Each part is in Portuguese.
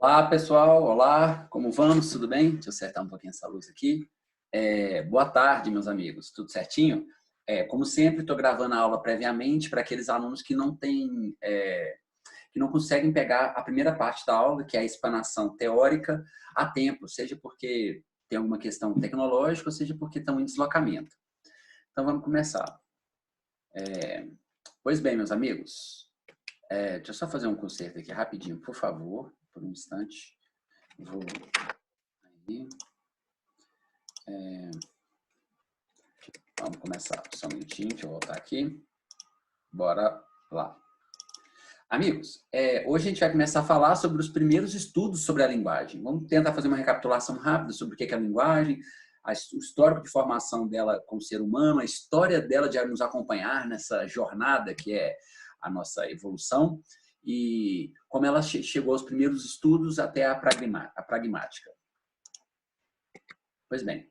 Olá, pessoal. Olá, como vamos? Tudo bem? Deixa eu acertar um pouquinho essa luz aqui. Boa tarde, meus amigos. Tudo certinho? Como sempre, estou gravando a aula previamente para aqueles alunos que não têm, que não conseguem pegar a primeira parte da aula, que é a explanação teórica, a tempo, seja porque tem alguma questão tecnológica, ou seja porque estão em deslocamento. Então, vamos começar. Pois bem, meus amigos, deixa eu só fazer um conserto aqui rapidinho, por favor, por um instante. Vou aí. Vamos começar. Só um minutinho, deixa eu voltar aqui. Bora lá. Amigos, hoje a gente vai começar a falar sobre os primeiros estudos sobre a linguagem. Vamos tentar fazer uma recapitulação rápida sobre o que é a linguagem, o histórico de formação dela como ser humano, a história dela de nos acompanhar nessa jornada que é a nossa evolução e como ela chegou aos primeiros estudos até a pragmática. Pois bem,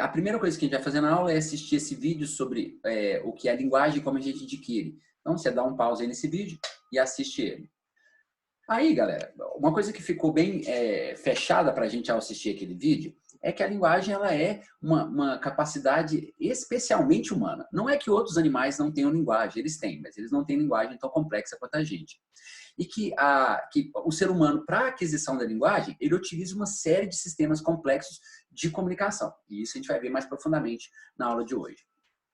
a primeira coisa que a gente vai fazer na aula é assistir esse vídeo sobre o que é a linguagem e como a gente adquire. Então, você dá um pause aí nesse vídeo e assiste ele. Aí, galera, uma coisa que ficou bem fechada para a gente ao assistir aquele vídeo é que a linguagem ela é uma capacidade especialmente humana. Não é que outros animais não tenham linguagem, eles têm, mas eles não têm linguagem tão complexa quanto a gente. E que o ser humano, para a aquisição da linguagem, ele utiliza uma série de sistemas complexos de comunicação. E isso a gente vai ver mais profundamente na aula de hoje.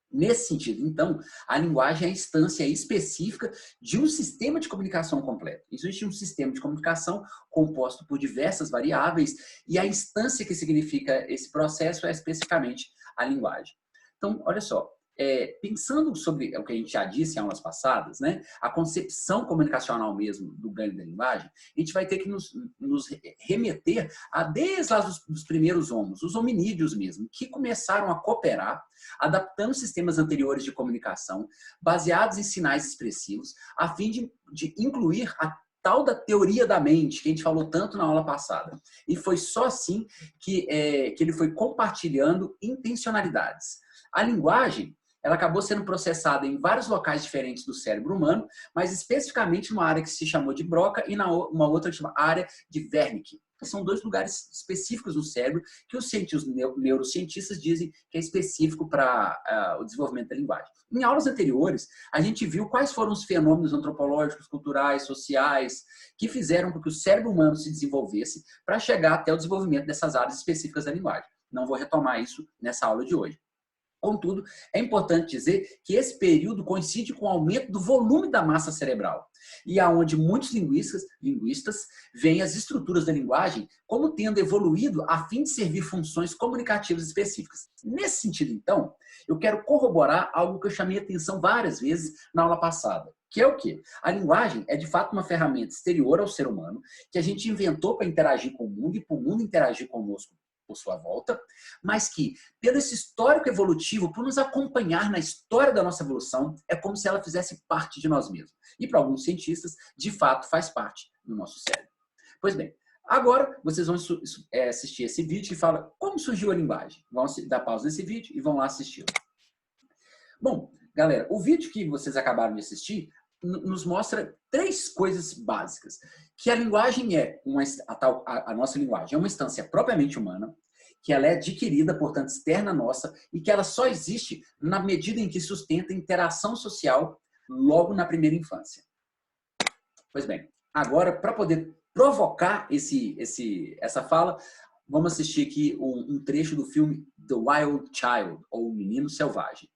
Nesse sentido, então, a linguagem é a instância específica de um sistema de comunicação completo. Existe um sistema de comunicação composto por diversas variáveis e a instância que significa esse processo é especificamente a linguagem. Então, olha só, pensando sobre o que a gente já disse em aulas passadas, né, a concepção comunicacional mesmo do ganho da linguagem, a gente vai ter que nos remeter a desde lá dos primeiros homos, os hominídeos mesmo, que começaram a cooperar, adaptando sistemas anteriores de comunicação, baseados em sinais expressivos, a fim de incluir a tal da teoria da mente, que a gente falou tanto na aula passada. E foi só assim que ele foi compartilhando intencionalidades. A linguagem, ela acabou sendo processada em vários locais diferentes do cérebro humano, mas especificamente numa área que se chamou de Broca e uma outra que se chama área de Wernicke. São dois lugares específicos no cérebro que os neurocientistas dizem que é específico para o desenvolvimento da linguagem. Em aulas anteriores, a gente viu quais foram os fenômenos antropológicos, culturais, sociais, que fizeram com que o cérebro humano se desenvolvesse para chegar até o desenvolvimento dessas áreas específicas da linguagem. Não vou retomar isso nessa aula de hoje. Contudo, é importante dizer que esse período coincide com o aumento do volume da massa cerebral e aonde muitos linguistas veem as estruturas da linguagem como tendo evoluído a fim de servir funções comunicativas específicas. Nesse sentido, então, eu quero corroborar algo que eu chamei a atenção várias vezes na aula passada, que é o quê? A linguagem é, de fato, uma ferramenta exterior ao ser humano que a gente inventou para interagir com o mundo e para o mundo interagir conosco por sua volta, mas que, pelo esse histórico evolutivo, por nos acompanhar na história da nossa evolução, é como se ela fizesse parte de nós mesmos. E para alguns cientistas, de fato, faz parte do nosso cérebro. Pois bem, agora vocês vão assistir esse vídeo que fala como surgiu a linguagem. Vão dar pausa nesse vídeo e vão lá assistir. Bom, galera, o vídeo que vocês acabaram de assistir nos mostra três coisas básicas. Que a linguagem a nossa linguagem é uma instância propriamente humana, que ela é adquirida, portanto, externa nossa, e que ela só existe na medida em que sustenta interação social logo na primeira infância. Pois bem, agora, para poder provocar essa fala, vamos assistir aqui um trecho do filme The Wild Child, ou O Menino Selvagem.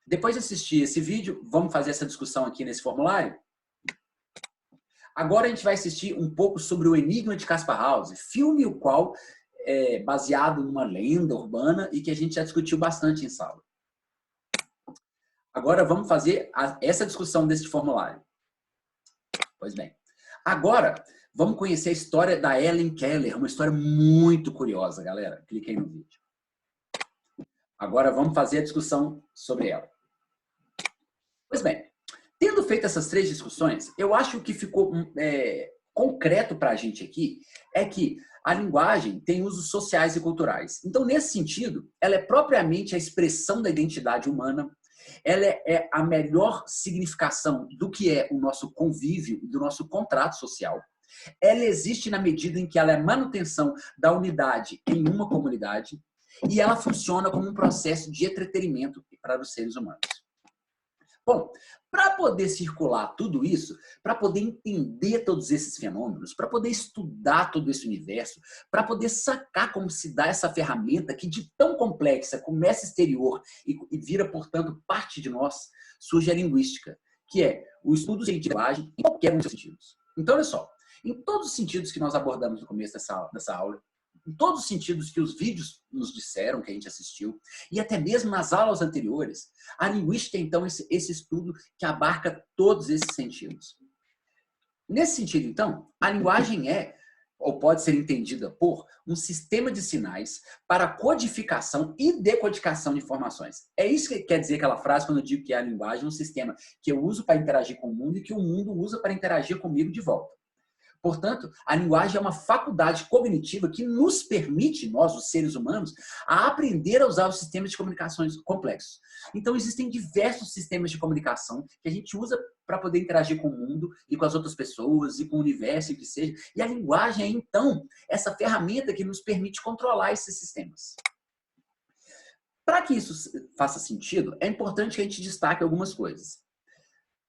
Depois de assistir esse vídeo, vamos fazer essa discussão aqui nesse formulário? Agora a gente vai assistir um pouco sobre o Enigma de Caspar Hauser, filme o qual é baseado numa lenda urbana e que a gente já discutiu bastante em sala. Agora vamos fazer essa discussão desse formulário. Pois bem, agora vamos conhecer a história da Helen Keller, uma história muito curiosa, galera. Clique aí no vídeo. Agora vamos fazer a discussão sobre ela. Pois bem, tendo feito essas três discussões, eu acho que o que ficou concreto para a gente aqui é que a linguagem tem usos sociais e culturais. Então, nesse sentido, ela é propriamente a expressão da identidade humana, ela é a melhor significação do que é o nosso convívio e do nosso contrato social. Ela existe na medida em que ela é manutenção da unidade em uma comunidade e ela funciona como um processo de entretenimento para os seres humanos. Bom, para poder circular tudo isso, para poder entender todos esses fenômenos, para poder estudar todo esse universo, para poder sacar como se dá essa ferramenta que de tão complexa começa exterior e vira, portanto, parte de nós, surge a linguística, que é o estudo de linguagem em qualquer um dos sentidos. Então, olha só, em todos os sentidos que nós abordamos no começo dessa aula, em todos os sentidos que os vídeos nos disseram, que a gente assistiu, e até mesmo nas aulas anteriores, a linguística é, então, esse estudo que abarca todos esses sentidos. Nesse sentido, então, a linguagem é, ou pode ser entendida por, um sistema de sinais para codificação e decodificação de informações. É isso que quer dizer aquela frase quando eu digo que a linguagem é um sistema que eu uso para interagir com o mundo e que o mundo usa para interagir comigo de volta. Portanto, a linguagem é uma faculdade cognitiva que nos permite, nós, os seres humanos, a aprender a usar os sistemas de comunicações complexos. Então, existem diversos sistemas de comunicação que a gente usa para poder interagir com o mundo e com as outras pessoas e com o universo e o que seja. E a linguagem é, então, essa ferramenta que nos permite controlar esses sistemas. Para que isso faça sentido, é importante que a gente destaque algumas coisas.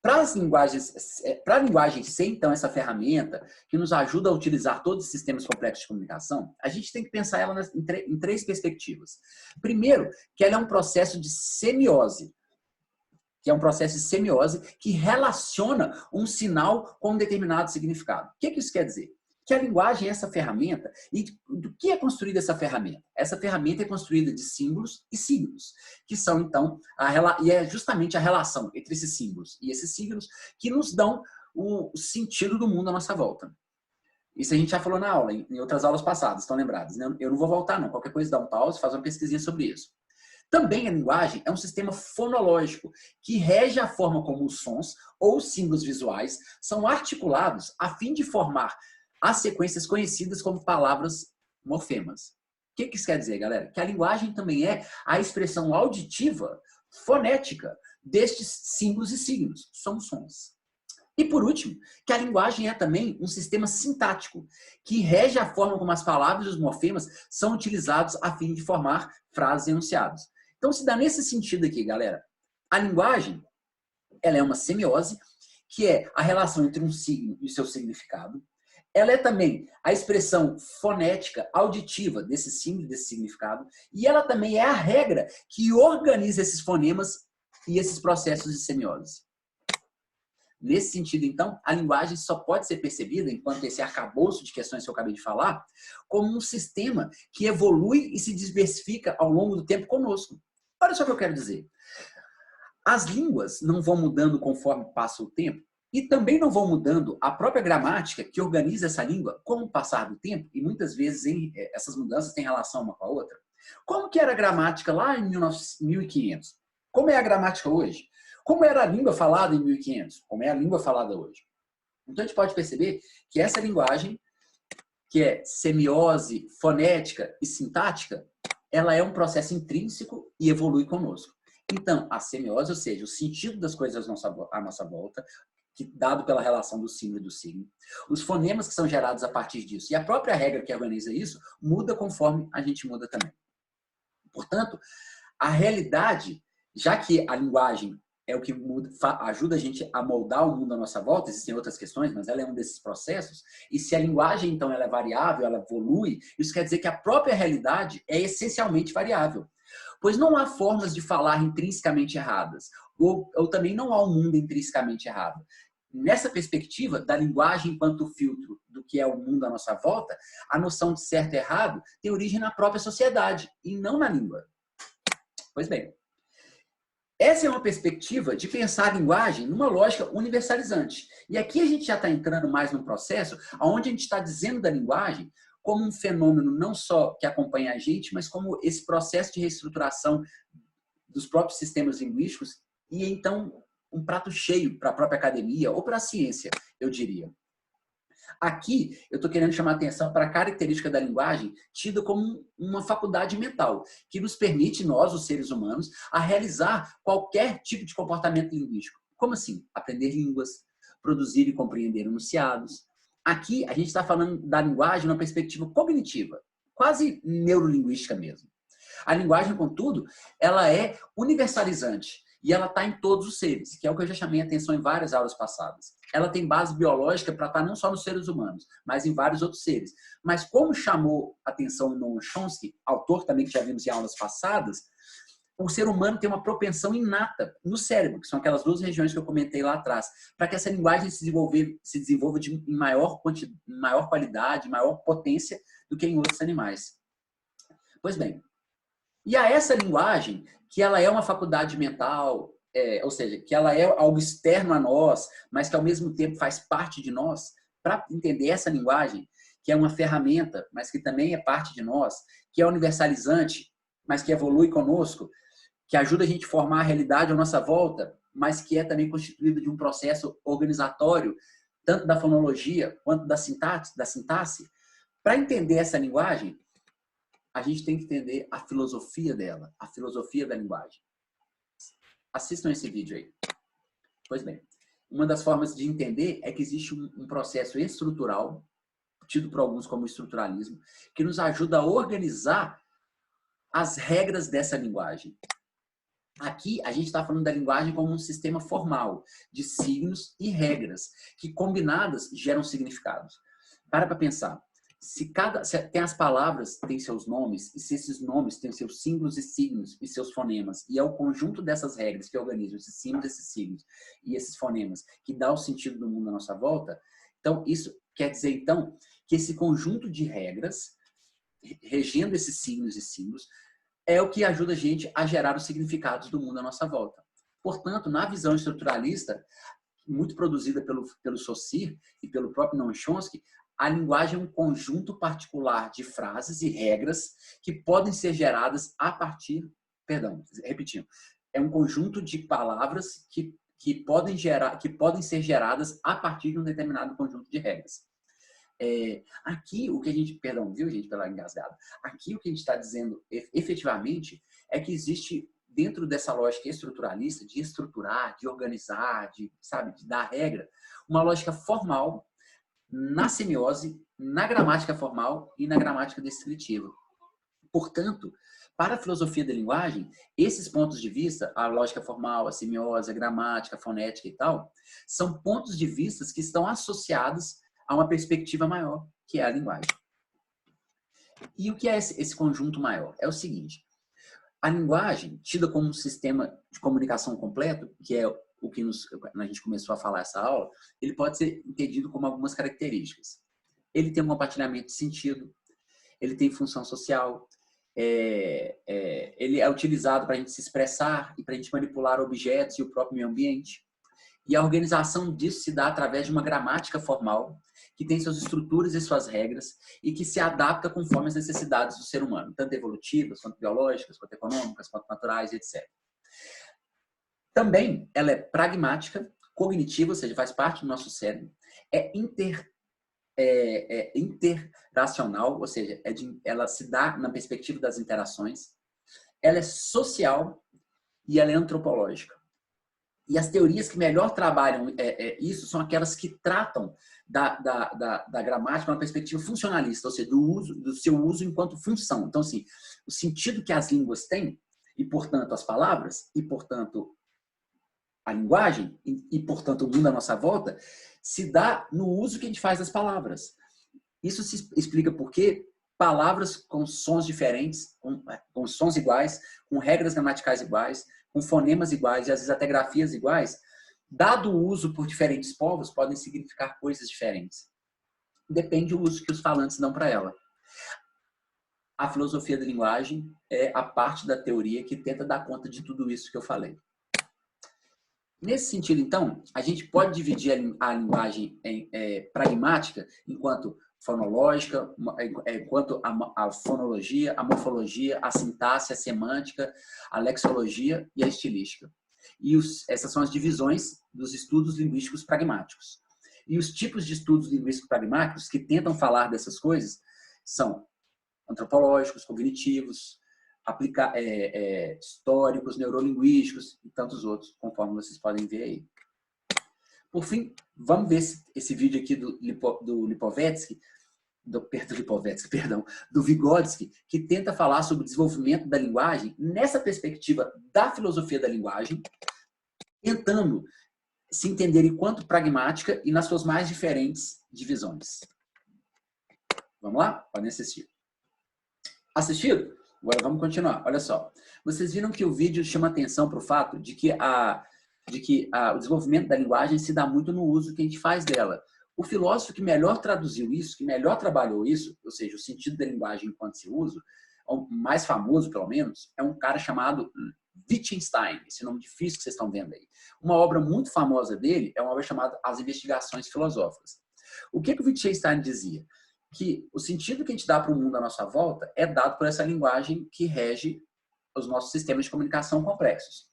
Para a linguagem ser, então, essa ferramenta que nos ajuda a utilizar todos os sistemas complexos de comunicação, a gente tem que pensar ela em três perspectivas. Primeiro, que ela é um processo de semiose, que relaciona um sinal com um determinado significado. O que isso quer dizer? Que a linguagem é essa ferramenta, e do que é construída essa ferramenta? Essa ferramenta é construída de símbolos e signos, que são, então, e é justamente a relação entre esses símbolos e esses signos que nos dão o sentido do mundo à nossa volta. Isso a gente já falou na aula, em outras aulas passadas, estão lembrados? Eu não vou voltar, não. Qualquer coisa, dá um pause, faz uma pesquisinha sobre isso. Também a linguagem é um sistema fonológico que rege a forma como os sons ou símbolos visuais são articulados a fim de formar as sequências conhecidas como palavras morfemas. O que isso quer dizer, galera? Que a linguagem também é a expressão auditiva, fonética, destes símbolos e signos, são sons. E por último, que a linguagem é também um sistema sintático, que rege a forma como as palavras e os morfemas são utilizados a fim de formar frases e enunciados. Então se dá nesse sentido aqui, galera. A linguagem, ela é uma semiose, que é a relação entre um signo e o seu significado. Ela é também a expressão fonética, auditiva desse símbolo, desse significado. E ela também é a regra que organiza esses fonemas e esses processos de semiose. Nesse sentido, então, a linguagem só pode ser percebida, enquanto esse arcabouço de questões que eu acabei de falar, como um sistema que evolui e se diversifica ao longo do tempo conosco. Olha só o que eu quero dizer. As línguas não vão mudando conforme passa o tempo, e também não vão mudando a própria gramática que organiza essa língua com o passar do tempo, e muitas vezes essas mudanças têm relação uma com a outra. Como que era a gramática lá em 1500? Como é a gramática hoje? Como era a língua falada em 1500? Como é a língua falada hoje? Então a gente pode perceber que essa linguagem, que é semiose, fonética e sintática, ela é um processo intrínseco e evolui conosco. Então, a semiose, ou seja, o sentido das coisas à nossa volta, dado pela relação do símbolo e do signo. Os fonemas que são gerados a partir disso. E a própria regra que organiza isso muda conforme a gente muda também. Portanto, a realidade, já que a linguagem é o que muda, ajuda a gente a moldar o mundo à nossa volta, existem outras questões, mas ela é um desses processos, e se a linguagem, então, ela é variável, ela evolui, isso quer dizer que a própria realidade é essencialmente variável. Pois não há formas de falar intrinsecamente erradas, ou também não há um mundo intrinsecamente errado. Nessa perspectiva da linguagem enquanto filtro do que é o mundo à nossa volta, a noção de certo e errado tem origem na própria sociedade e não na língua. Pois bem, essa é uma perspectiva de pensar a linguagem numa lógica universalizante. E aqui a gente já está entrando mais num processo onde a gente está dizendo da linguagem como um fenômeno não só que acompanha a gente, mas como esse processo de reestruturação dos próprios sistemas linguísticos e, então, um prato cheio para a própria academia ou para a ciência, eu diria. Aqui, eu estou querendo chamar a atenção para a característica da linguagem tida como uma faculdade mental, que nos permite, nós, os seres humanos, a realizar qualquer tipo de comportamento linguístico. Como assim? Aprender línguas, produzir e compreender enunciados, Aqui a gente está falando da linguagem numa perspectiva cognitiva, quase neurolinguística mesmo. A linguagem, contudo, ela é universalizante e ela está em todos os seres, que é o que eu já chamei a atenção em várias aulas passadas. Ela tem base biológica para estar não só nos seres humanos, mas em vários outros seres. Mas como chamou a atenção o Noam Chomsky, autor também que já vimos em aulas passadas, o ser humano tem uma propensão inata no cérebro, que são aquelas duas regiões que eu comentei lá atrás, para que essa linguagem se desenvolva em maior qualidade, maior potência do que em outros animais. Pois bem, e a essa linguagem, que ela é uma faculdade mental, ou seja, que ela é algo externo a nós, mas que ao mesmo tempo faz parte de nós, para entender essa linguagem, que é uma ferramenta, mas que também é parte de nós, que é universalizante, mas que evolui conosco, que ajuda a gente a formar a realidade à nossa volta, mas que é também constituída de um processo organizatório, tanto da fonologia quanto da sintaxe. Para entender essa linguagem, a gente tem que entender a filosofia dela, a filosofia da linguagem. Assistam esse vídeo aí. Pois bem, uma das formas de entender é que existe um processo estrutural, tido por alguns como estruturalismo, que nos ajuda a organizar as regras dessa linguagem. Aqui, a gente está falando da linguagem como um sistema formal, de signos e regras, que combinadas geram significados. Para pensar. Se tem as palavras têm seus nomes, e se esses nomes têm seus símbolos e signos e seus fonemas, e é o conjunto dessas regras que organizam esses símbolos, esses signos e esses fonemas que dá o sentido do mundo à nossa volta, então isso quer dizer, então, que esse conjunto de regras, regendo esses signos e símbolos, é o que ajuda a gente a gerar os significados do mundo à nossa volta. Portanto, na visão estruturalista, muito produzida pelo Saussure e pelo próprio Noam Chomsky, a linguagem é um conjunto particular de frases e regras que podem ser geradas a partir... Perdão, repetindo. É um conjunto de palavras que podem ser geradas a partir de um determinado conjunto de regras. Aqui o que a gente... Perdão, viu, gente, pela engasgada. Aqui o que a gente está dizendo efetivamente é que existe, dentro dessa lógica estruturalista, de estruturar, de organizar, de dar regra, uma lógica formal na semiose, na gramática formal e na gramática descritiva. Portanto, para a filosofia da linguagem, esses pontos de vista, a lógica formal, a semiose, a gramática, a fonética e tal, são pontos de vista que estão associados a uma perspectiva maior, que é a linguagem. E o que é esse conjunto maior? É o seguinte, a linguagem, tida como um sistema de comunicação completo, que é o que a gente começou a falar essa aula, ele pode ser entendido como algumas características. Ele tem um compartilhamento de sentido, ele tem função social, ele é utilizado para a gente se expressar e para a gente manipular objetos e o próprio meio ambiente. E a organização disso se dá através de uma gramática formal, que tem suas estruturas e suas regras, e que se adapta conforme as necessidades do ser humano, tanto evolutivas, quanto biológicas, quanto econômicas, quanto naturais, etc. Também ela é pragmática, cognitiva, ou seja, faz parte do nosso cérebro, é interracional, ou seja, ela se dá na perspectiva das interações, ela é social e ela é antropológica. E as teorias que melhor trabalham isso são aquelas que tratam da gramática numa perspectiva funcionalista, ou seja, do seu uso enquanto função. Então, assim, o sentido que as línguas têm, e, portanto, as palavras, e, portanto, a linguagem, e, portanto, o mundo à nossa volta, se dá no uso que a gente faz das palavras. Isso se explica porque palavras com sons diferentes, com sons iguais, com regras gramaticais iguais, com fonemas iguais e às vezes até grafias iguais, dado o uso por diferentes povos, podem significar coisas diferentes. Depende do uso que os falantes dão para ela. A filosofia da linguagem é a parte da teoria que tenta dar conta de tudo isso que eu falei. Nesse sentido, então, a gente pode dividir a linguagem em pragmática enquanto fonológica, enquanto a fonologia, a morfologia, a sintaxe, a semântica, a lexologia e a estilística. E essas são as divisões dos estudos linguísticos pragmáticos. E os tipos de estudos linguísticos pragmáticos que tentam falar dessas coisas são antropológicos, cognitivos, históricos, neurolinguísticos e tantos outros, conforme vocês podem ver aí. Por fim, vamos ver esse vídeo aqui do Vygotsky, que tenta falar sobre o desenvolvimento da linguagem nessa perspectiva da filosofia da linguagem, tentando se entender enquanto pragmática e nas suas mais diferentes divisões. Vamos lá? Podem assistir. Assistido? Agora vamos continuar. Olha só. Vocês viram que o vídeo chama atenção para o fato de que o desenvolvimento da linguagem se dá muito no uso que a gente faz dela. O filósofo que melhor traduziu isso, que melhor trabalhou isso, ou seja, o sentido da linguagem enquanto se usa, o mais famoso, pelo menos, é um cara chamado Wittgenstein, esse nome difícil que vocês estão vendo aí. Uma obra muito famosa dele é uma obra chamada As Investigações Filosóficas. O que o Wittgenstein dizia? Que o sentido que a gente dá para o mundo à nossa volta é dado por essa linguagem que rege os nossos sistemas de comunicação complexos.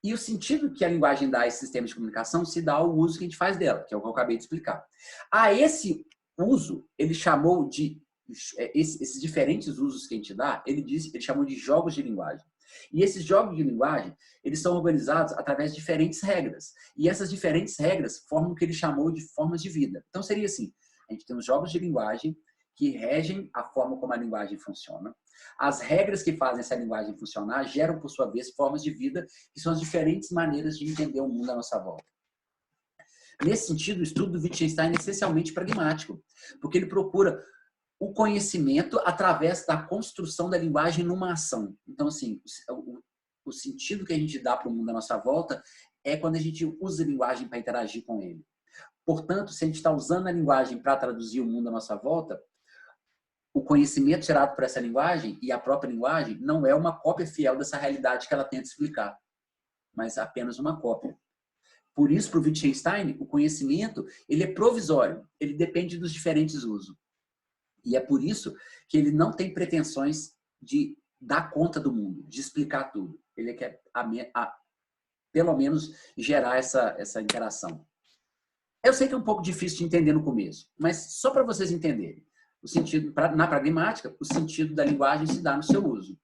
E o sentido que a linguagem dá a esses sistemas de comunicação se dá ao uso que a gente faz dela, que é o que eu acabei de explicar. A esse uso, ele chamou de esses diferentes usos que a gente dá, ele chamou de jogos de linguagem. E esses jogos de linguagem, eles são organizados através de diferentes regras. E essas diferentes regras formam o que ele chamou de formas de vida. Então seria assim, a gente tem os jogos de linguagem que regem a forma como a linguagem funciona. As regras que fazem essa linguagem funcionar geram, por sua vez, formas de vida, que são as diferentes maneiras de entender o mundo à nossa volta. Nesse sentido, o estudo do Wittgenstein é essencialmente pragmático, porque ele procura o conhecimento através da construção da linguagem numa ação. Então, assim, o sentido que a gente dá para o mundo à nossa volta é quando a gente usa a linguagem para interagir com ele. Portanto, se a gente está usando a linguagem para traduzir o mundo à nossa volta, o conhecimento gerado por essa linguagem e a própria linguagem não é uma cópia fiel dessa realidade que ela tenta explicar, mas apenas uma cópia. Por isso, para o Wittgenstein, o conhecimento ele é provisório, ele depende dos diferentes usos. E é por isso que ele não tem pretensões de dar conta do mundo, de explicar tudo. Ele quer, pelo menos, gerar essa interação. Eu sei que é um pouco difícil de entender no começo, mas só para vocês entenderem. O sentido, na pragmática, o sentido da linguagem se dá no seu uso.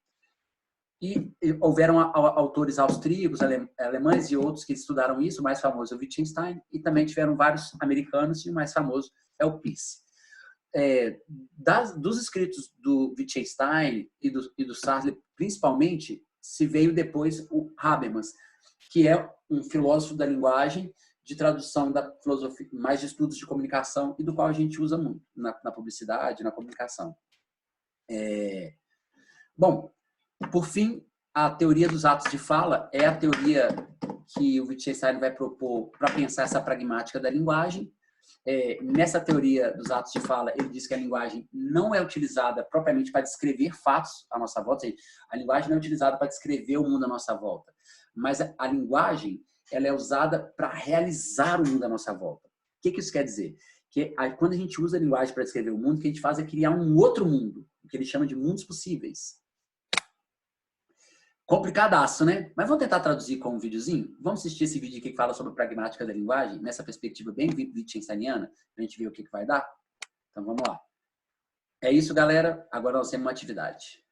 E houveram autores austríacos, alemães e outros que estudaram isso, o mais famoso é o Wittgenstein, e também tiveram vários americanos, e o mais famoso é o Peirce. Dos escritos do Wittgenstein e do Sartre, principalmente, se veio depois o Habermas, que é um filósofo da linguagem, de tradução da filosofia, mais de estudos de comunicação, e do qual a gente usa muito na publicidade, na comunicação. Bom, por fim, a teoria dos atos de fala é a teoria que o Wittgenstein vai propor para pensar essa pragmática da linguagem. Nessa teoria dos atos de fala, ele diz que a linguagem não é utilizada propriamente para descrever fatos à nossa volta, ou seja, a linguagem não é utilizada para descrever o mundo à nossa volta, mas a linguagem ela é usada para realizar o mundo à nossa volta. O que isso quer dizer? Que quando a gente usa a linguagem para descrever o mundo, o que a gente faz é criar um outro mundo, o que ele chama de mundos possíveis. Complicadaço, né? Mas vamos tentar traduzir com um videozinho? Vamos assistir esse vídeo aqui que fala sobre a pragmática da linguagem, nessa perspectiva bem wittgensteiniana, para a gente ver o que vai dar? Então vamos lá. É isso, galera. Agora nós temos uma atividade.